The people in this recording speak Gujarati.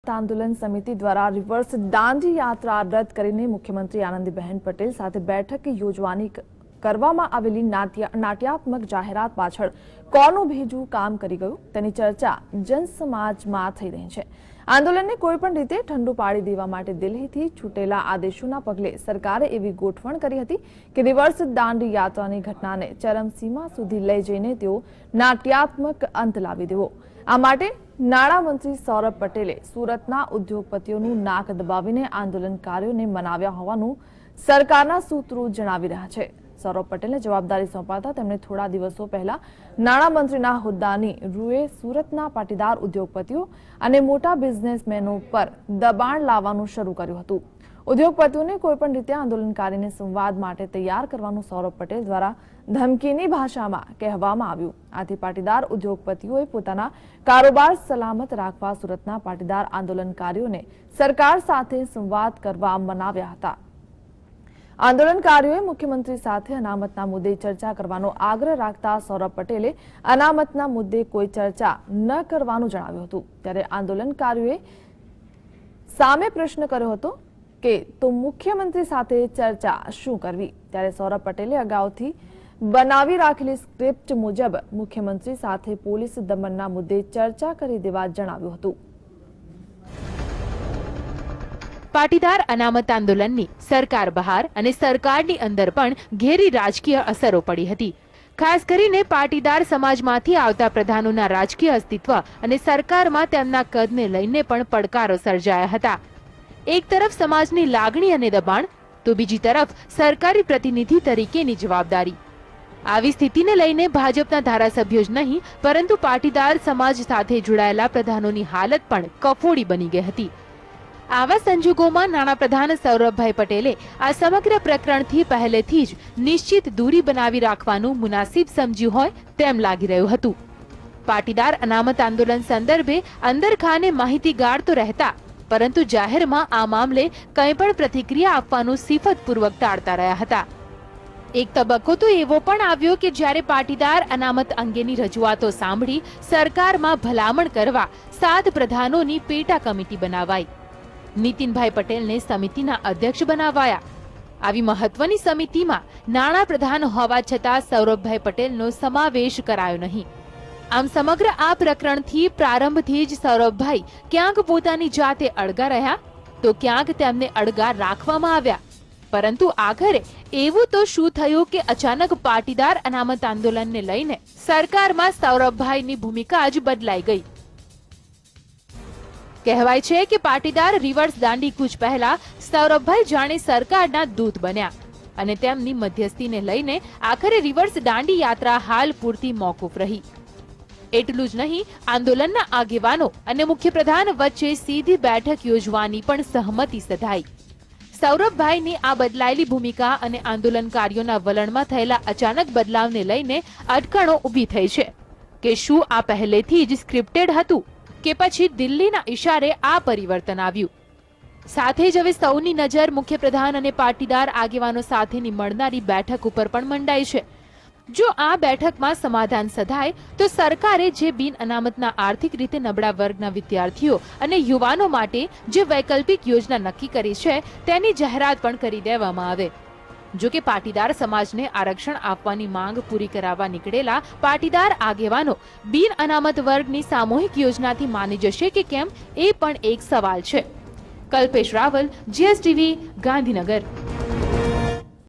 આંદોલન સમિતિ દ્વારા રિવર્સ દાંડી યાત્રા રદ કરીને મુખ્યમંત્રી આનંદીબહેન પટેલ સાથે બેઠક યોજવાની કરવામાં આવેલી નાટ્યાત્મક જાહેરાત પાછળ કોનું ભેજું કામ કરી ગયું તેની ચર્ચા જનસમાજમાં થઈ રહી છે। આંદોલનને કોઈપણ રીતે ઠંડુ પાડી દેવા માટે દિલ્હીથી છૂટેલા આદેશોના પગલે સરકારે એવી ગોઠવણ કરી હતી કે રિવર્સ દાંડી યાત્રાની ઘટનાને ચરમસીમા સુધી લઈ જઈને તેઓ નાટ્યાત્મક અંત લાવી દેવો। આ માટે નાણામંત્રી સૌરભ પટેલે સુરતના ઉદ્યોગપતિઓનું નાક દબાવીને આંદોલનકારીઓને મનાવ્યા હોવાનું સરકારના સૂત્રો જણાવી રહ્યા છે। સૌરભ પટેલને જવાબદારી સોંપાતા તેમણે થોડા દિવસો પહેલા નાણામંત્રીના હોદ્દાની રૂએ સુરતના પાટીદાર ઉદ્યોગપતિઓ અને મોટા બિઝનેસમેનો પર દબાણ લાવવાનું શરૂ કર્યું હતું। ઉદ્યોગપતિઓને કોઈપણ રીતે આંદોલનકારીને સંવાદ માટે તૈયાર કરવાનું સૌરભ પટેલ દ્વારા ધમકીની ભાષામાં કહેવામાં આવ્યું। આથી પાટીદાર ઉદ્યોગપતિઓએ પોતાના કારોબાર સલામત રાખવા સુરતના પાટીદાર આંદોલનકારીઓને સરકાર સાથે સંવાદ કરવા મનાવ્યા હતા। આંદોલનકારીઓએ મુખ્યમંત્રી સાથે અનામતના મુદ્દે ચર્ચા કરવાનો આગ્રહ રાખતા સૌરભ પટેલે અનામતના મુદ્દે કોઈ ચર્ચા ન કરવાનું જણાવ્યું હતું। ત્યારે આંદોલનકારીઓએ સામે પ્રશ્ન કર્યો હતો કે તો મુખ્યમંત્રી સાથે ચર્ચા શું કરવી? ત્યારે સૌરભ પટેલે અગાઉથી બનાવી રાખેલી સ્ક્રિપ્ટ મુજબ મુખ્યમંત્રી સાથે પોલીસ દમનના મુદ્દે ચર્ચા કરી દેવા જણાવ્યું હતું। પાટીદાર અનામત આંદોલનની સરકાર બહાર અને સરકારની અંદર પણ ઘેરી રાજકીય અસરો પડી હતી। ખાસ કરીને પાટીદાર સમાજમાંથી આવતા પ્રધાનોના રાજકીય અસ્તિત્વ અને સરકારમાં તેમના કદને લઈને પણ પડકારો સર્જાયા હતા। એક તરફ સમાજની લાગણી અને દબાણ, તો બીજી તરફ સરકારી પ્રતિનિધિ તરીકેની જવાબદારી। આવી સ્થિતિને લઈને ભાજપના ધારાસભ્યો જ નહીં પરંતુ પાટીદાર સમાજ સાથે જોડાયેલા પ્રધાનોની હાલત પણ કફોડી બની ગઈ હતી। આવા સંજોગોમાં નાણાપ્રધાન સૌરભભાઈ પટેલે આ સમગ્ર પ્રકરણથી પહેલેથી જ નિશ્ચિત દૂરી બનાવી રાખવાનું મુનાસિબ સમજ્યું હોય તેમ લાગી રહ્યું હતું। પાટીદાર અનામત આંદોલન સંદર્ભે અંદરખાને માહિતીગાર તો રહેતા પરંતુ જાહેરમાં આ મામલે કંઈ પણ પ્રતિક્રિયા આપવાનું સિફતપૂર્વક ટાળતા રહ્યા હતા। એક તબક્કો તો એવો પણ આવ્યો કે જ્યારે પાટીદાર અનામત અંગેની રજૂઆતો સાંભળી સરકારમાં ભલામણ કરવા 7 પ્રધાનોની પેટા કમિટી બનાવાઈ। નીતિનભાઈ પટેલને સમિતિના અધ્યક્ષ બનાવાયા। આવી મહત્વની સમિતિમાં નાણાં પ્રધાન હોવા છતાં સૌરભભાઈ પટેલનો સમાવેશ કરાયો નહીં। આમ સમગ્ર આ પ્રકરણથી પ્રારંભથી જ સૌરભભાઈ ક્યાંક પોતાની જાતે અળગા રહ્યા તો ક્યાંક તેમને અળગા રાખવામાં આવ્યા। પરંતુ આખરે એવું તો શું થયું કે અચાનક પાટીદાર અનામત આંદોલનને લઈને સરકારમાં સૌરભભાઈની ભૂમિકા જ બદલાઈ ગઈ। કહેવાય છે કે પાટીદાર રિવર્સ દાંડી કૂચ પહેલા સૌરભભાઈ જાણે સરકારના દૂત બન્યા અને તેમની મધ્યસ્થીને લઈને આખરે રિવર્સ દાંડી યાત્રા હાલ પૂરતી મોકૂફ રહી। એટલું જ નહીં, આંદોલનના આગેવાનો અને મુખ્યપ્રધાન વચ્ચે સીધી બેઠક યોજવાની પણ સહમતિ સધાઈ। સૌરભભાઈની આ બદલાયેલી ભૂમિકા અને આંદોલનકારીઓના વલણમાં થયેલા અચાનક બદલાવને લઈને અટકણો ઊભી થઈ છે કે શું આ પહેલેથી જ સ્ક્રિપ્ટેડ હતું કે પછી દિલ્હીના ઇશારે આ પરિવર્તન આવ્યું? સાથે જ હવે સૌની નજર મુખ્યપ્રધાન અને પાટીદાર આગેવાનો સાથેની મળનારી બેઠક ઉપર પણ મંડાઈ છે। જો આ બેઠકમાં સમાધાન સધાય તો સરકારે જે બિન અનામતના આર્થિક રીતે નબળા વર્ગના વિદ્યાર્થીઓ અને યુવાનો માટે જે વૈકલ્પિક યોજના નક્કી કરી છે તેની જાહેરાત પણ કરી દેવામાં આવે। જો કે પાટીદાર સમાજને આરક્ષણ આપવાની માંગ પૂરી કરાવવા નીકળેલા પાટીદાર આગેવાનો બિન અનામત વર્ગની સામૂહિક યોજનાથી માની જશે કે કેમ એ પણ એક સવાલ છે। કલ્પેશ રાવલ, GSTV, ગાંધીનગર।